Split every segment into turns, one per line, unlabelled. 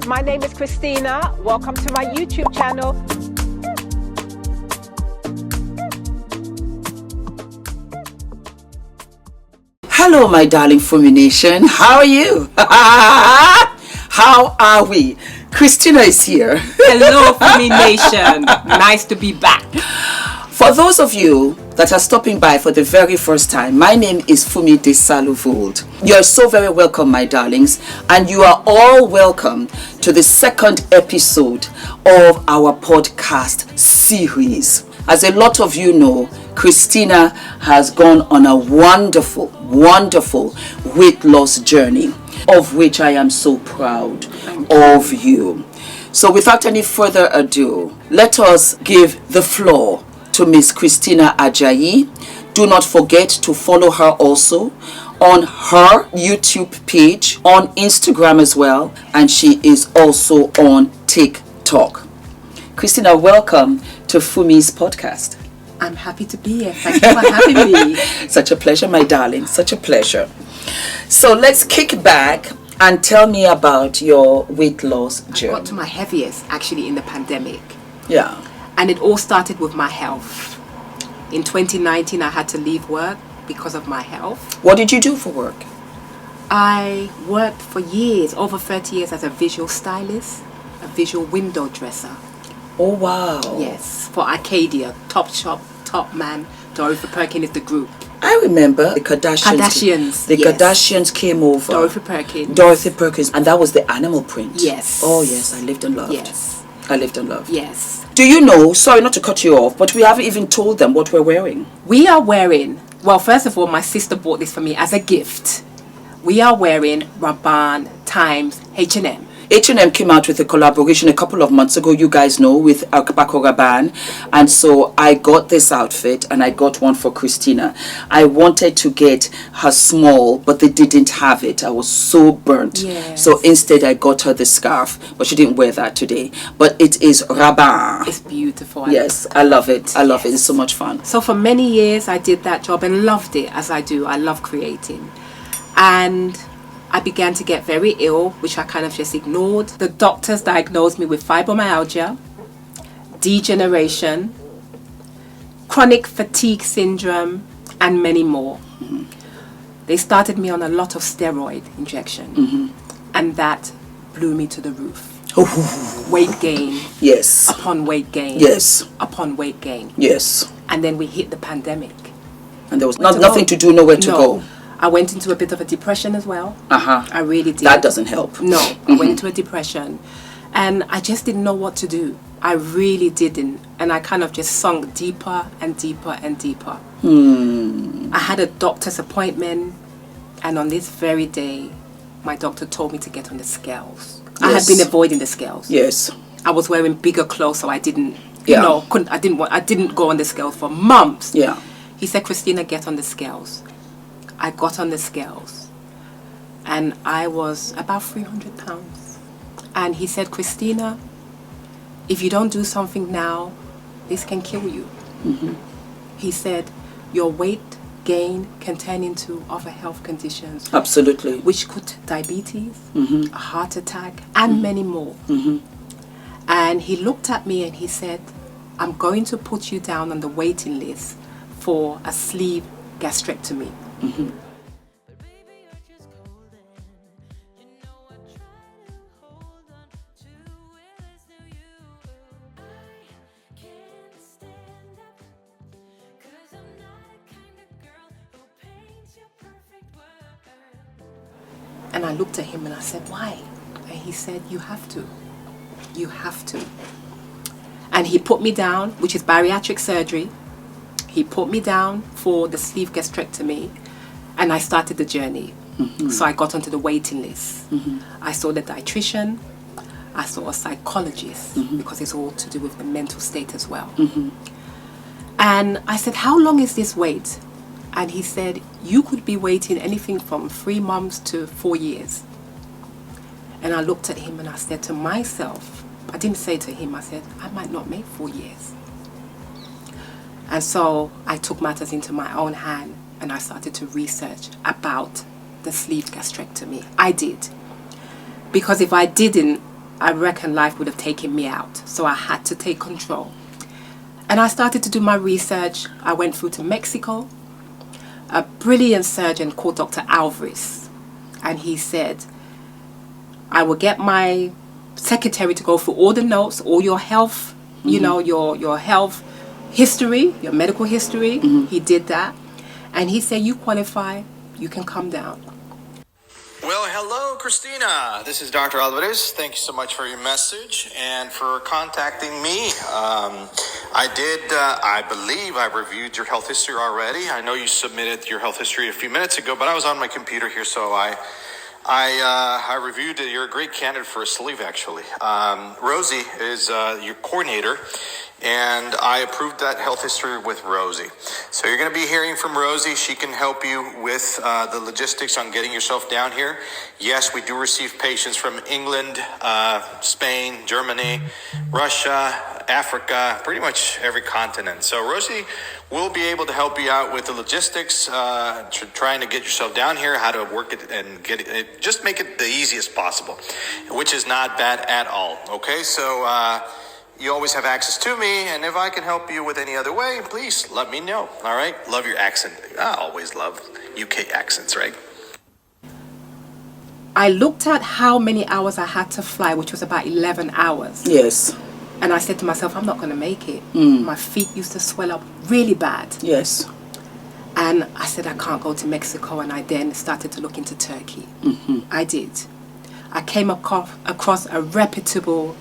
My name is Christina. Welcome to my YouTube channel.
Hello, my darling FUMI Nation. How are you? How are we? Christina is here.
Hello, FUMI Nation. Nice to be back.
For those of you that are stopping by for the very first time, my name is FUMI DESALU-VOLD. You are so very welcome, my darlings, and you are all welcome to the second episode of our podcast series. As a lot of you know, Christina has gone on a wonderful weight loss journey, of which I am so proud of you. So without any further ado, let us give the floor to Miss Christina Ajayi. Do not forget to follow her also on her YouTube page, on Instagram as well, and she is also on TikTok. Christina, welcome to FUMI's podcast.
I'm happy to be here. Thank you for having me.
Such a pleasure, my darling. Such a pleasure. So let's kick back and tell me about your weight loss journey.
I got to my heaviest actually in the pandemic.
Yeah.
And it all started with my health. In 2019, I had to leave work because of my health.
What did you do for work?
I worked for years, over 30 years, as a visual stylist, a visual window dresser.
Oh, wow.
Yes, for Arcadia, Topshop, Topman, Dorothy Perkins is the group.
I remember the Kardashians. The
yes.
Kardashians came over.
Dorothy Perkins.
Dorothy Perkins. And that was the animal print.
Yes.
Oh, yes. I lived and loved.
Yes.
I lived and loved.
Yes.
Do you know, sorry not to cut you off, but we haven't even told them what we're wearing.
We are wearing, well, first of all, my sister bought this for me as a gift. We are wearing Rabanne times H&M.
H&M came out with a collaboration a couple of months ago, you guys know, with Akbako Rabanne. And so I got this outfit and I got one for Christina. I wanted to get her small, but they didn't have it. I was so burnt.
Yes.
So instead I got her the scarf, but she didn't wear that today. But it is Rabanne.
It's beautiful.
Yes, I love it. I love it. It's so much fun.
So for many years I did that job and loved it as I do. I love creating. And I began to get very ill, which I kind of just ignored. The doctors diagnosed me with fibromyalgia, degeneration, chronic fatigue syndrome, and many more. Mm-hmm. They started me on a lot of steroid injection, mm-hmm. and that blew me to the roof.
Ooh.
Weight gain.
Yes.
Upon weight gain.
Yes.
Upon weight gain.
Yes.
And then we hit the pandemic.
And there was nothing to do, nowhere to go.
I went into a bit of a depression as well. I really did.
That doesn't help.
No, I went into a depression and I just didn't know what to do. I really didn't. And I kind of just sunk deeper and deeper and deeper. I had a doctor's appointment and on this very day, my doctor told me to get on the scales. Yes. I had been avoiding the scales.
Yes.
I was wearing bigger clothes so I didn't,
Yeah.
I didn't go on the scales for months.
Yeah.
He said, Christina, get on the scales. I got on the scales and I was about 300 pounds. And he said, Christina, if you don't do something now, this can kill you. Mm-hmm. He said, your weight gain can turn into other health conditions.
Absolutely.
Which could diabetes,
mm-hmm.
a heart attack, and many more. Mm-hmm. And he looked at me and he said, I'm going to put you down on the waiting list for a sleeve gastrectomy. Mm-hmm. And I looked at him and I said, why? And he said, you have to. You have to. And he put me down, which is bariatric surgery. He put me down for the sleeve gastrectomy. And I started the journey. Mm-hmm. So I got onto the waiting list. Mm-hmm. I saw the dietitian. I saw a psychologist, mm-hmm. because it's all to do with the mental state as well. Mm-hmm. And I said, how long is this wait? And he said, you could be waiting anything from 3 months to 4 years. And I looked at him and I said to myself, I didn't say to him, I said, I might not make 4 years. And so I took matters into my own hand and I started to research about the sleeve gastrectomy. I did. Because if I didn't, I reckon life would have taken me out. So I had to take control. And I started to do my research. I went through to Mexico. A brilliant surgeon called Dr. Alvarez. And he said, I will get my secretary to go through all the notes, all your health, you know, your health history, your medical history. He did that. And he said, you qualify, you can come down.
Well, hello, Christina. This is Dr. Alvarez. Thank you so much for your message and for contacting me. I believe I reviewed your health history already. I know you submitted your health history a few minutes ago, but I was on my computer here, so I reviewed it. You're a great candidate for a sleeve, actually. Rosie is your coordinator, and I approved that health history with Rosie. So you're going to be hearing from Rosie. She can help you with the logistics on getting yourself down here. Yes, we do receive patients from England, Spain, Germany, Russia, Africa, pretty much every continent. So Rosie will be able to help you out with the logistics, trying to get yourself down here, how to work it and get it, just make it the easiest possible, which is not bad at all. Okay, so you always have access to me, and if I can help you with any other way, please let me know. All right, love your accent. I always love UK accents, right?
I looked at how many hours I had to fly, which was about 11 hours.
Yes.
And I said to myself, I'm not going to make it. My feet used to swell up really bad.
Yes.
And I said, I can't go to Mexico. And I then started to look into Turkey. I did. I came across a reputable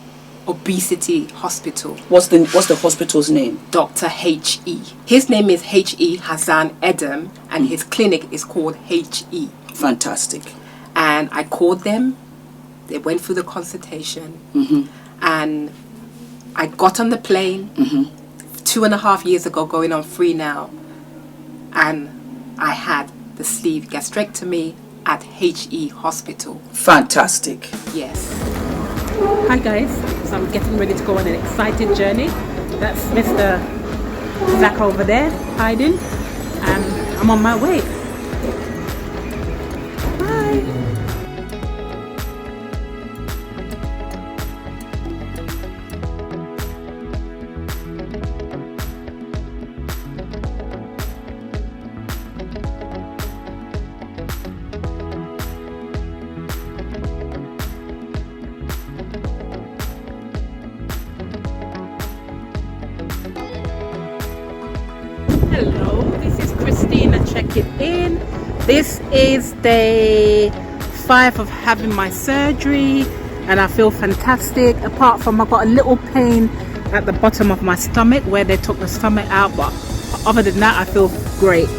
obesity hospital.
What's the hospital's name?
Dr. H.E. His name is H.E. Hasan Erdem, and his clinic is called H.E.
Fantastic.
And I called them. They went through the consultation. And I got on the plane 2.5 years ago, going on 3 now. And I had the sleeve gastrectomy at H.E. Hospital.
Fantastic.
Yes. Hi guys, so I'm getting ready to go on an exciting journey. That's Mr. Zach over there hiding, and I'm on my way. Bye. Hello, this is Christina checking in. This is day 5 of having my surgery, and I feel fantastic. Apart from I've got a little pain at the bottom of my stomach where they took the stomach out, but other than that I feel great.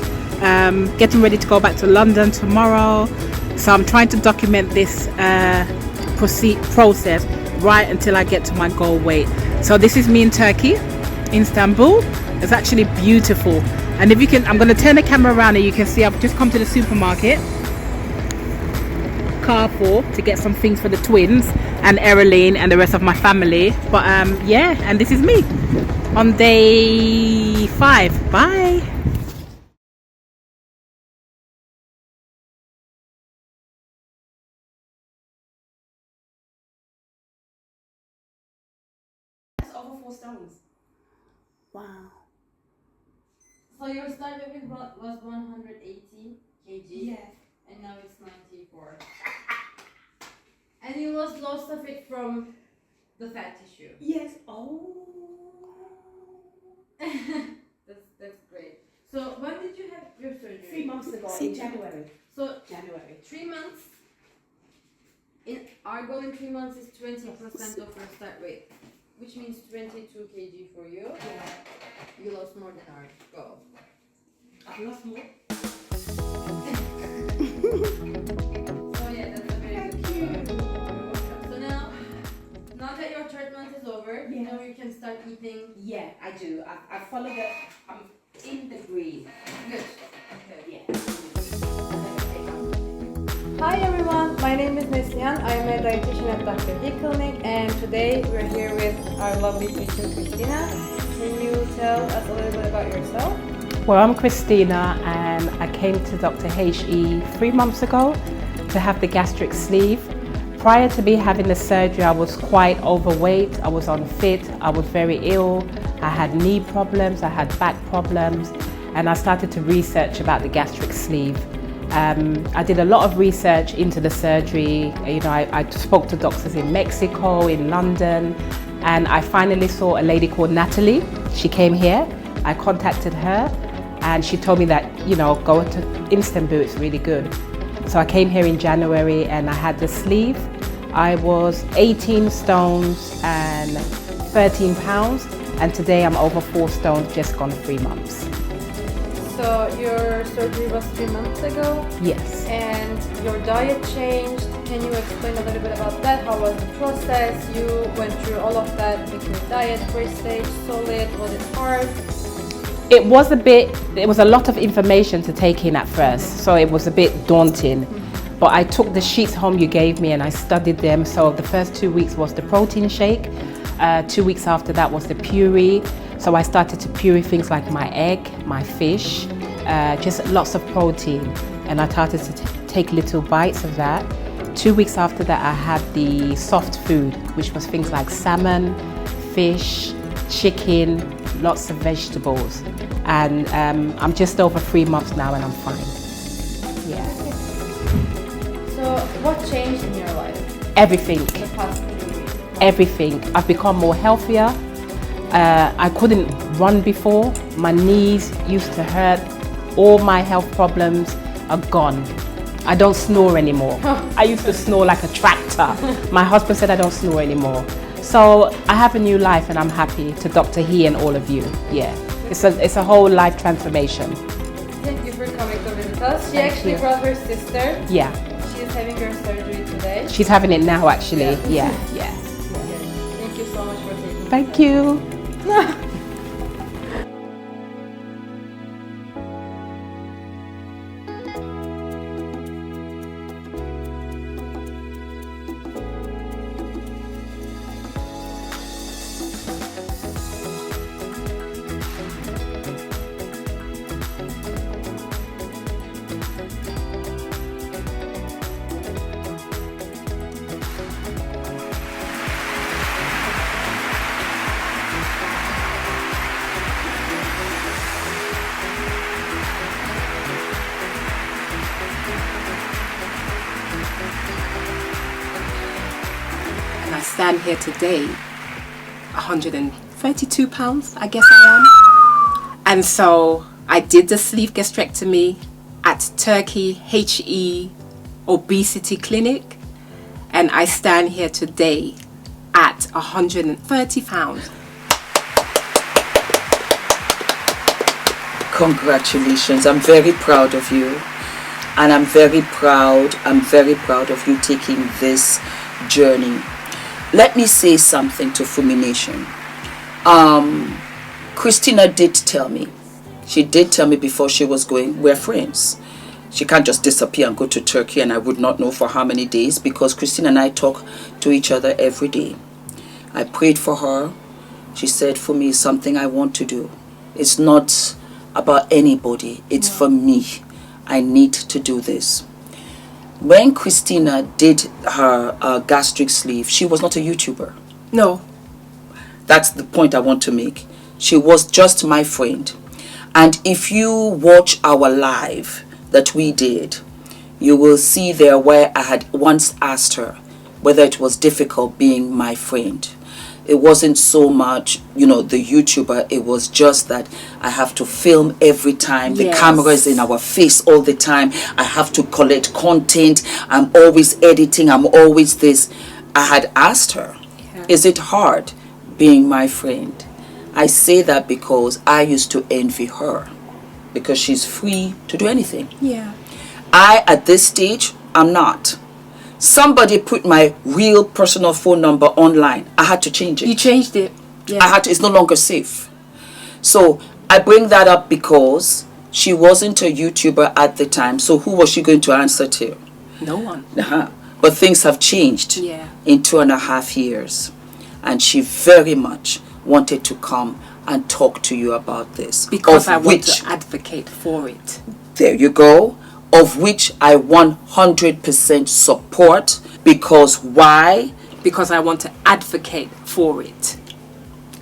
Getting ready to go back to London tomorrow, so I'm trying to document this process right until I get to my goal weight. So this is me in Turkey, Istanbul. It's actually beautiful, and if you can, I'm going to turn the camera around and you can see I've just come to the supermarket, Carrefour, to get some things for the twins and Ereline and the rest of my family. But yeah, and this is me on day 5. Bye. That's over 4 stones. Wow.
So your start weight was 180 kg.
Yeah.
And now it's 94. And you lost most of it from the fat tissue.
Yes. Oh.
That's great. So when did you have your surgery?
3 months ago, in January.
So
January.
3 months. Our goal in 3 months is 20% of your start weight, which means 22 kg for you.
Yeah.
You lost more than our goal.
I've lost more.
So yeah, that's a very good start. So now that your third month is over,
Yeah.
now you can start eating.
Yeah, I do. I follow the. I'm in the green.
Good.
Okay. Yeah.
Hi everyone, my name is Neslihan. I am a dietitian at Dr. He Clinic, and today we're here with our lovely patient Christina. Can you tell us a little bit about yourself?
Well, I'm Christina, and I came to Dr. H.E. 3 months ago to have the gastric sleeve prior to me having the surgery, I was quite overweight, I was unfit, I was very ill, I had knee problems, I had back problems, and I started to research about the gastric sleeve. I did a lot of research into the surgery. You know, I spoke to doctors in Mexico, in London, and I finally saw a lady called Natalie. She came here, I contacted her, and she told me that, you know, go to Istanbul, it's really good. So I came here in January and I had the sleeve. I was 18 stones and 13 pounds, and today I'm over 4 stones, just gone 3 months.
So your surgery was 3 months ago?
Yes.
And your diet changed. Can you explain a little bit about that? How was the process? You went through all of that with your diet, first stage, solid, was it hard?
It was a lot of information to take in at first, so it was a bit daunting. But I took the sheets home you gave me and I studied them. So the first 2 weeks was the protein shake. 2 weeks after that was the puree. So I started to puree things like my egg, my fish, just lots of protein. And I started to take little bites of that. 2 weeks after that, I had the soft food, which was things like salmon, fish, chicken, lots of vegetables. And I'm just over 3 months now and I'm fine. Yeah.
So what changed in your life?
Everything.
The past 3 weeks?
Everything. I've become more healthier. I couldn't run before. My knees used to hurt. All my health problems are gone. I don't snore anymore. I used to snore like a tractor. My husband said I don't snore anymore. So I have a new life and I'm happy to Dr. He and all of you. Yeah, it's a whole life transformation.
Thank you for coming to visit us. She
Thank
actually
you.
brought her sister.
Yeah,
She's having her surgery today.
she's having it now actually.
Yeah.
Yeah.
Thank you so much for taking
Thank you. And I stand here today, 132 pounds, I guess I am. And so I did the sleeve gastrectomy at Turkey HE Obesity Clinic. And I stand here today at 130 pounds.
Congratulations. I'm very proud of you. And I'm very proud of you taking this journey. Let me say something to FUMI Nation. Christina did tell me. She did tell me before she was going, we're friends. She can't just disappear and go to Turkey and I would not know for how many days, because Christina and I talk to each other every day. I prayed for her. She said, for me, it's something I want to do. It's not about anybody. It's for me. I need to do this. When Christina did her gastric sleeve, she was not a YouTuber.
No.
That's the point I want to make. She was just my friend. And if you watch our live that we did, you will see there where I had once asked her whether it was difficult being my friend. It wasn't so much, you know, the YouTuber. It was just that I have to film every time. The camera is in our face all the time. I have to collect content. I'm always editing. I'm always this. I had asked her, is it hard being my friend? I say that because I used to envy her because she's free to do anything.
Yeah.
I, at this stage, I'm not. Somebody put my real personal phone number online. I had to change it.
You changed it. Yeah.
It's no longer safe. So I bring that up because she wasn't a YouTuber at the time. So who was she going to answer to?
No one.
But things have changed in 2.5 years. And she very much wanted to come and talk to you about this.
Because I want to advocate for it.
There you go. of which I 100% support. Because why?
Because I want to advocate for it.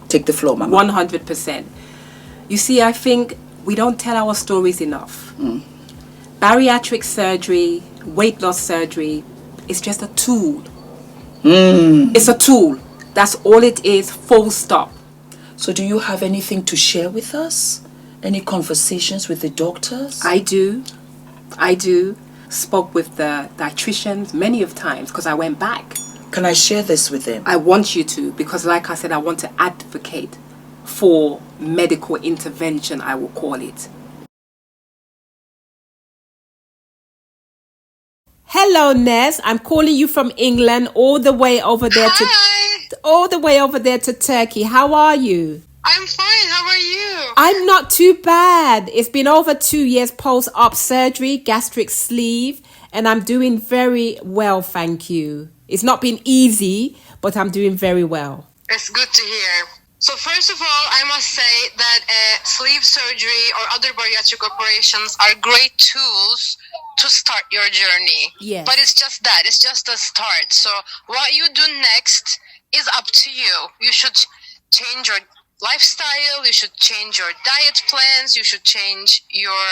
Take the floor, Mama.
100%. You see, I think we don't tell our stories enough. Bariatric surgery, weight loss surgery, is just a tool. It's a tool. That's all it is, full stop.
So do you have anything to share with us? Any conversations with the doctors?
I do. Spoke with the dietitians many of times because I went back.
Can I share this with them?
I want you to, because like I said, I want to advocate for medical intervention, I will call it. Hello, Ness. I'm calling you from England, all the way over there to Turkey. How are you?
I'm fine. How are you?
I'm not too bad. It's been over 2 years post-op surgery, gastric sleeve, and I'm doing very well, thank you. It's not been easy, but I'm doing very well.
It's good to hear. So first of all, I must say that sleeve surgery or other bariatric operations are great tools to start your journey.
Yes.
But it's just that. It's just a start. So what you do next is up to you. You should change your lifestyle. You should change your diet plans. You should change your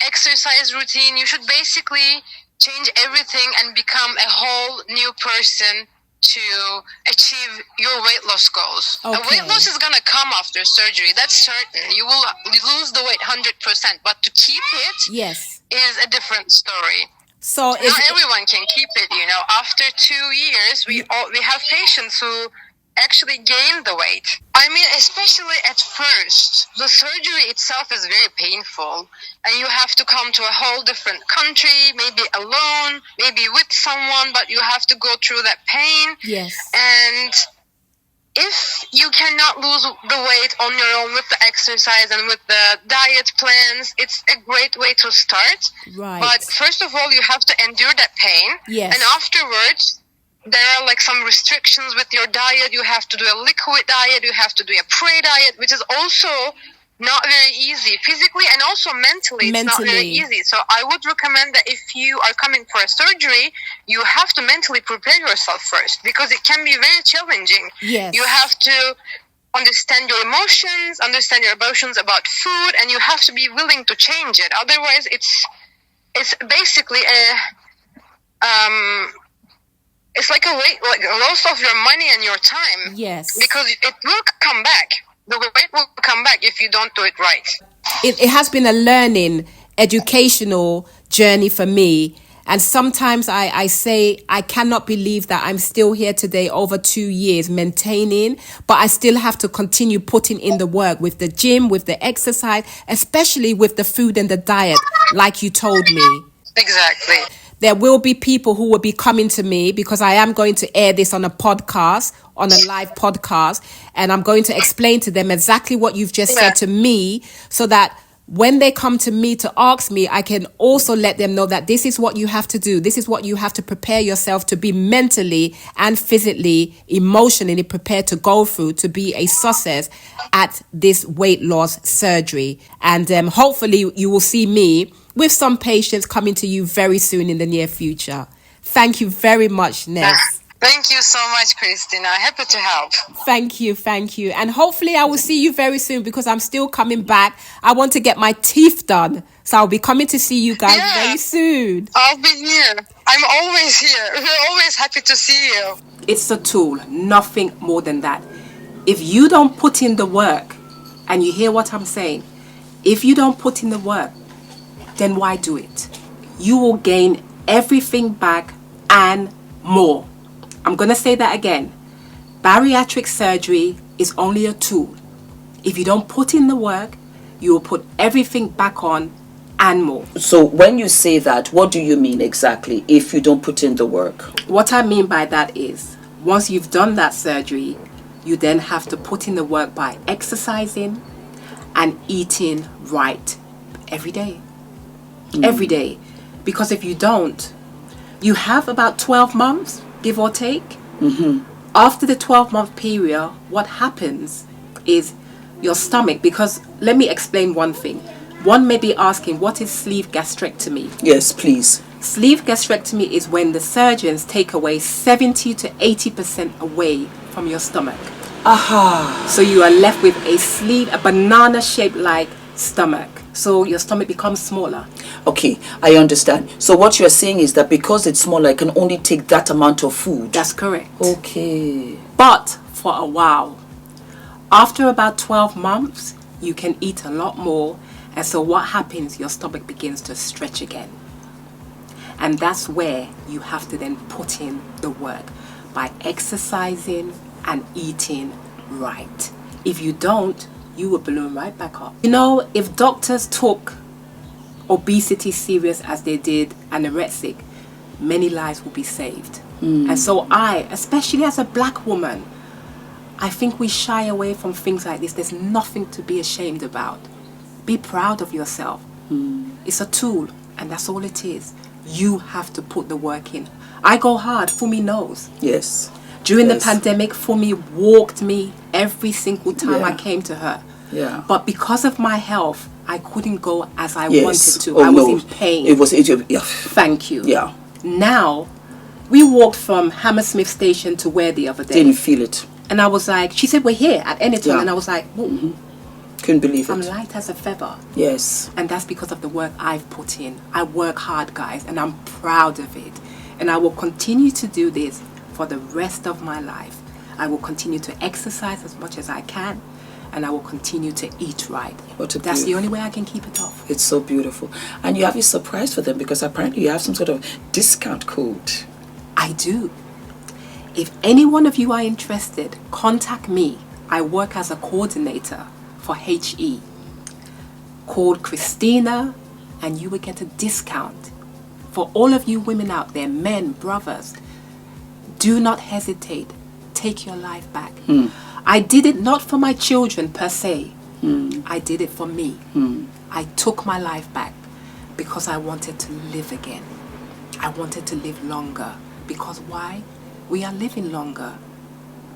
exercise routine. You should basically change everything and become a whole new person to achieve your weight loss goals.
Okay.
And weight loss is going to come after surgery. That's certain. You will lose the weight 100%, but to keep it
Yes.
is a different story.
So
Not everyone can keep it, you know. After 2 years, we have patients who actually gain the weight. I mean, especially at first, the surgery itself is very painful, and you have to come to a whole different country, maybe alone, maybe with someone, but you have to go through that pain.
Yes.
And if you cannot lose the weight on your own with the exercise and with the diet plans, it's a great way to start.
Right.
But first of all, you have to endure that pain.
Yes.
And afterwards, there are like some restrictions with your diet. You have to do a liquid diet. You have to do a pre-diet, which is also not very easy physically and also mentally. It's not very easy. So I would recommend that if you are coming for a surgery, you have to mentally prepare yourself first, because it can be very challenging.
Yes.
You have to understand your emotions about food, and you have to be willing to change it. Otherwise, it's basically it's like a loss of your money and your time.
Yes.
Because it will come back. The weight will come back if you don't do it right.
It has been a learning, educational journey for me. And sometimes I say I cannot believe that I'm still here today over 2 years maintaining, but I still have to continue putting in the work with the gym, with the exercise, especially with the food and the diet, like you told me.
Exactly.
There will be people who will be coming to me, because I am going to air this on a podcast, on a live podcast, and I'm going to explain to them exactly what you've just said to me, so that when they come to me to ask me, I can also let them know that this is what you have to do. This is what you have to prepare yourself to be mentally and physically, emotionally prepared to go through to be a success at this weight loss surgery. And hopefully you will see me with some patients coming to you very soon in the near future. Thank you very much, Ness.
Thank you so much, Christina. Happy to help.
Thank you. And hopefully I will see you very soon, because I'm still coming back. I want to get my teeth done. So I'll be coming to see you guys very soon.
I'll be here. I'm always here. We're always happy to see you.
It's a tool, nothing more than that. If you don't put in the work, and you hear what I'm saying, if you don't put in the work, then why do it? You will gain everything back and more. I'm going to say that again. Bariatric surgery is only a tool. If you don't put in the work, you will put everything back on and more.
So when you say that, what do you mean exactly, if you don't put in the work?
What I mean by that is, once you've done that surgery, you then have to put in the work by exercising and eating right every day. Every day. Because if you don't, you have about 12 months, give or take. After the 12-month period, what happens is your stomach, because let me explain one thing. One may be asking, what is sleeve gastrectomy?
Yes, please.
Sleeve gastrectomy is when the surgeons take away 70 to 80% away from your stomach.
Aha.
So you are left with a sleeve, a banana-shaped like stomach. So your stomach becomes smaller.
Okay, I understand. So what you're saying is that because it's smaller, I can only take that amount of food.
That's correct.
Okay.
But for a while, after about 12 months, you can eat a lot more. And so what happens? Your stomach begins to stretch again. And that's where you have to then put in the work by exercising and eating right. If you don't, you will balloon right back up. You know, if doctors took obesity serious as they did anorexic, many lives will be saved. And so I, especially as a black woman, I think we shy away from things like this. There's nothing to be ashamed about. Be proud of yourself. It's a tool, and that's all it is. You have to put the work in. I go hard. Fumi knows.
Yes.
During
Yes.
the pandemic, Fumi walked me every single time I
Yeah.
came to her.
Yeah.
But because of my health, I couldn't go as I
Yes.
wanted to.
Oh,
I was
no.
in pain.
Yeah.
Thank you.
Yeah.
Now, we walked from Hammersmith Station to where the other day.
Didn't feel it.
And I was like, she said, we're here at Anyton.
Yeah.
And I was like, whoa,
Couldn't believe
I'm
it.
light as a feather.
Yes.
And that's because of the work I've put in. I work hard, guys, and I'm proud of it. And I will continue to do this for the rest of my life. I will continue to exercise as much as I can, and I will continue to eat right.
What a
That's the
beautiful-
only way I can keep it off.
It's so beautiful. And you have a surprise for them because apparently you have some sort of discount code.
I do. If any one of you are interested, contact me. I work as a coordinator for HE. Called Christina, and you will get a discount. For all of you women out there, men, brothers, do not hesitate. Take your life back. I did it not for my children per se. I did it for me. I took my life back because I wanted to live again. I wanted to live longer. Because why? We are living longer.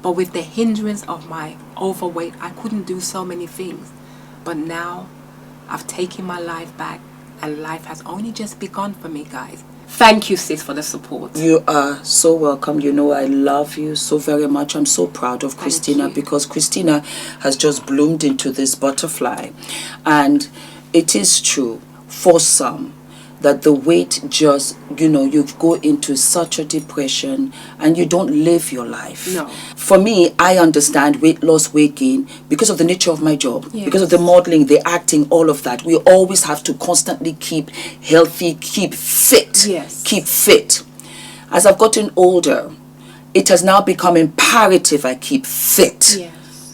But with the hindrance of my overweight, I couldn't do so many things. But now, I've taken my life back, and life has only just begun for me, guys. Thank you, sis, for the support.
You are so welcome. You know I love you so very much. I'm so proud of Christina
you.
because Christina has just bloomed into this butterfly. And it is true for some that the weight just, you go into such a depression and you don't live your life.
No.
For me, I understand weight loss, weight gain because of the nature of my job,
Yes.
because of the modeling, the acting, all of that. We always have to constantly keep healthy, keep fit.
Yes.
Keep fit. As I've gotten older, it has now become imperative I keep fit.
Yes.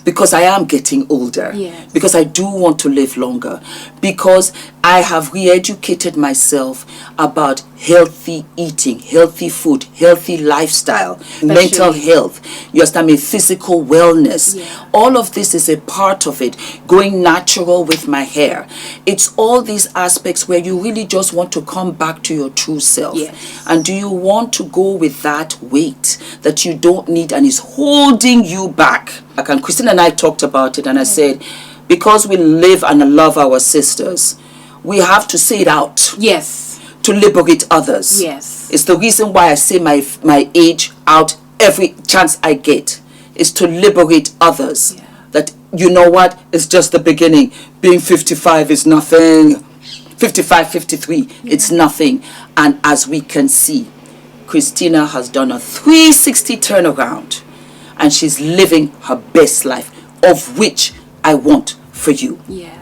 Because I am getting older.
Yes.
Because I do want to live longer. Because I have re-educated myself about healthy eating, healthy food, healthy lifestyle, mental health. You understand me? Physical wellness.
Yeah.
All of this is a part of it. Going natural with my hair. It's all these aspects where you really just want to come back to your true self.
Yes.
And do you want to go with that weight that you don't need and is holding you back? And Christine and I talked about it, and I said, because we live and love our sisters, we have to say it out.
Yes.
To liberate others.
Yes.
It's the reason why I say my age out every chance I get, is to liberate others.
Yeah.
That, you know what, it's just the beginning. Being 55 is nothing. 55, 53, it's nothing. And as we can see, Christina has done a 360 turnaround. And she's living her best life, of which I want for you.
Yeah.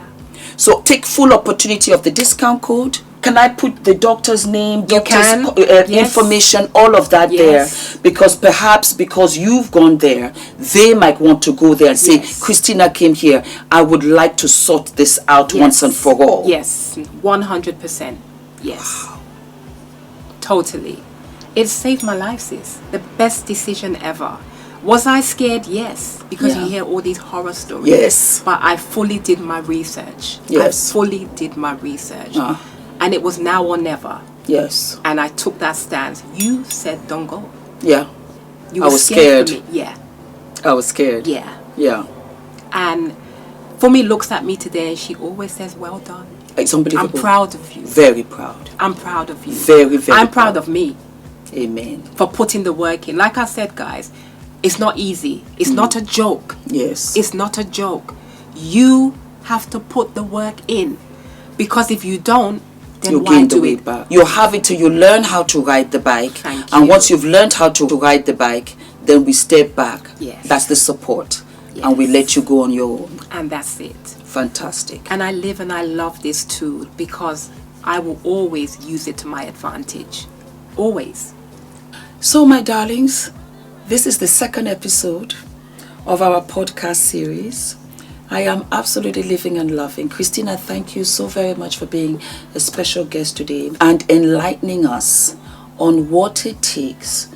So take full opportunity of the discount code. Can I put the doctor's name, doctor's
can. Yes.
information, all of that
Yes.
there? Because perhaps because you've gone there, they might want to go there and say,
Yes.
Christina came here. I would like to sort this out once and for all.
Yes, 100%. Yes. Totally. It saved my life, sis. The best decision ever. Was I scared? Yes. Because
Yeah.
you hear all these horror stories.
Yes.
But I fully did my research.
Yes.
I fully did my research.
Ah.
And it was now or never.
Yes.
And I took that stance. You said don't go.
Yeah.
You
I
were
was
scared.
scared.
For me. Yeah.
I was scared.
Yeah.
Yeah.
And Fumi looks at me today and she always says, well done.
It's unbelievable.
I'm proud of you.
Very proud.
I'm proud of you.
Very, very
I'm proud of me.
Amen.
For putting the work in. Like I said, guys, it's not easy. It's not a joke.
Yes.
It's not a joke. You have to put the work in. Because if you don't, then
you
why
gain the
do
weight
it?
back. You have it till you learn how to ride the bike.
Thank
and
you.
once you've learned how to ride the bike, then we step back.
Yes.
That's the support.
Yes.
And we let you go on your own.
And that's it.
Fantastic.
And I live and I love this tool because I will always use it to my advantage. Always.
So, my darlings, this is the second episode of our podcast series. I am absolutely living and loving. Christina, thank you so very much for being a special guest today and enlightening us on what it takes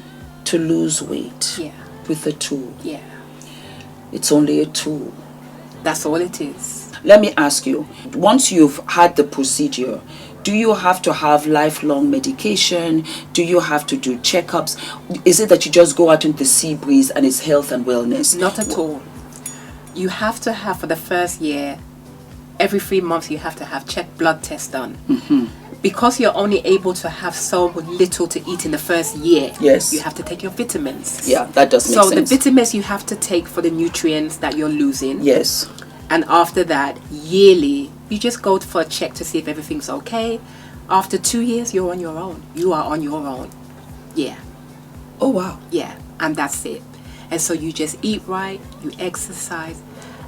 to lose weight with a tool.
Yeah.
It's only a tool.
That's all it is.
Let me ask you, once you've had the procedure, do you have to have lifelong medication? Do you have to do checkups? Is it that you just go out into the sea breeze and it's health and wellness?
Not at all. You have to have, for the first year, every 3 months you have to have blood tests done.
Mm-hmm.
Because you're only able to have so little to eat in the first year,
yes,
you have to take your vitamins.
Yeah, that does make sense.
So the vitamins you have to take for the nutrients that you're losing.
Yes.
And after that, yearly, you just go for a check to see if everything's okay. After 2 years, you're on your own. You are on your own. Yeah.
Oh, wow.
Yeah, and that's it. And so you just eat right, you exercise,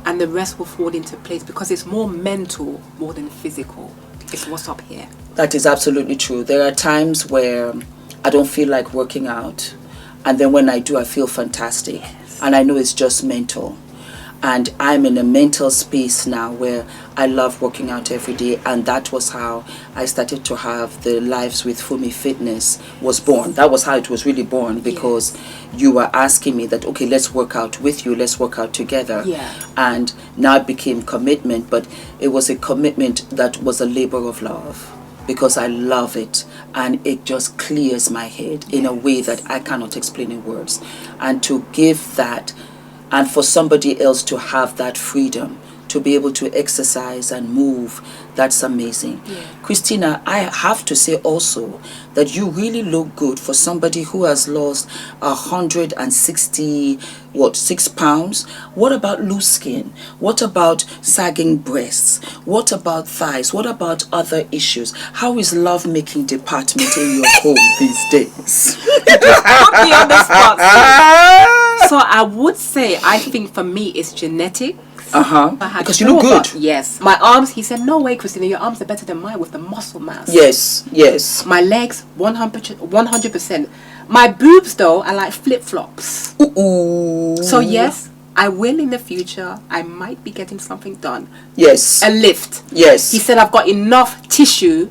and the rest will fall into place because it's more mental more than physical. It's what's up here.
That is absolutely true. There are times where I don't feel like working out, and then when I do, I feel fantastic.
Yes.
And I know it's just mental. And I'm in a mental space now where I love working out every day, and that was how I started to have the Lives with FUMI Fitness was born. That was how it was really born, because you were asking me that, okay, let's work out with you, let's work out together.
Yeah.
And now it became commitment, but it was a commitment that was a labor of love, because I love it and it just clears my head in a way that I cannot explain in words. And to give that, and for somebody else to have that freedom to be able to exercise and move, that's amazing.
Yeah.
Christina, I have to say also that you really look good for somebody who has lost 6 pounds. What about loose skin? What about sagging breasts? What about thighs? What about other issues? How is love-making department in your home these days?
Put me on the spot. So I would say, I think for me it's genetic.
Because you look good.
Yes. My arms, he said, no way, Christina, your arms are better than mine with the muscle mass.
Yes, yes.
My legs, 100%. My boobs, though, are like flip-flops.
Ooh.
So, yes, I will in the future. I might be getting something done.
Yes.
A lift.
Yes.
He said, I've got enough tissue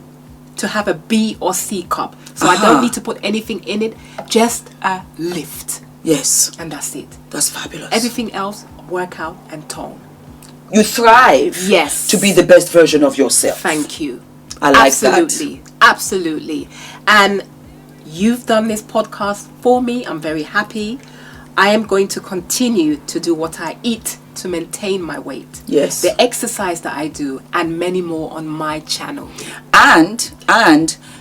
to have a B or C cup. So I don't need to put anything in it. Just a lift.
Yes.
And that's it.
That's fabulous.
Everything else, workout and tone.
You thrive,
yes,
to be the best version of yourself.
Thank you.
I like
absolutely,
that.
Absolutely. And you've done this podcast for me. I'm very happy. I am going to continue to do what I eat to maintain my weight.
Yes.
The exercise that I do, and many more on my channel.
And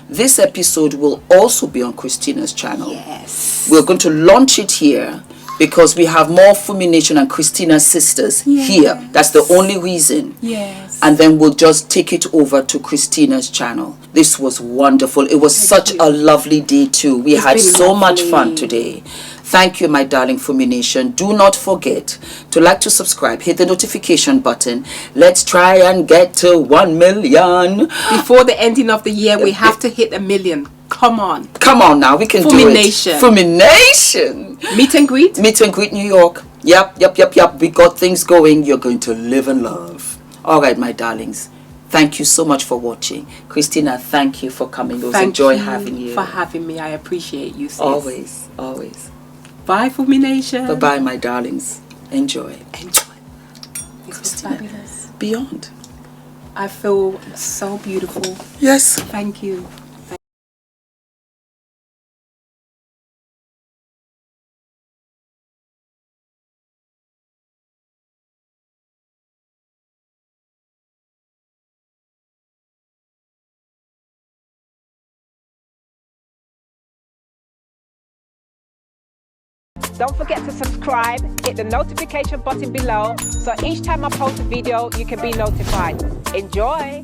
this episode will also be on Christina's channel.
Yes.
We're going to launch it here, because we have more FUMI Nation and Christina's sisters here. That's the only reason.
Yes.
And then we'll just take it over to Christina's channel. This was wonderful. It was such a lovely day too. We had so much fun today. Thank you, my darling FUMI Nation. Do not forget to like, to subscribe, hit the notification button. Let's try and get to 1 million.
Before the ending of the year, we have to hit 1 million. Come on.
Come on now, we can do it.
FUMI Nation.
FUMI Nation.
Meet and greet?
Meet and greet New York. Yep. We got things going. You're going to live and love. All right, my darlings. Thank you so much for watching. Christina, thank you for coming. It was a joy having you.
For having me. I appreciate you, sis.
Always, always.
Bye, FUMI Nation.
Bye-bye, my darlings. Enjoy.
Enjoy. This was fabulous.
Beyond.
I feel so beautiful.
Yes.
Thank you.
Don't forget to subscribe, hit the notification button below, so each time I post a video, you can be notified. Enjoy!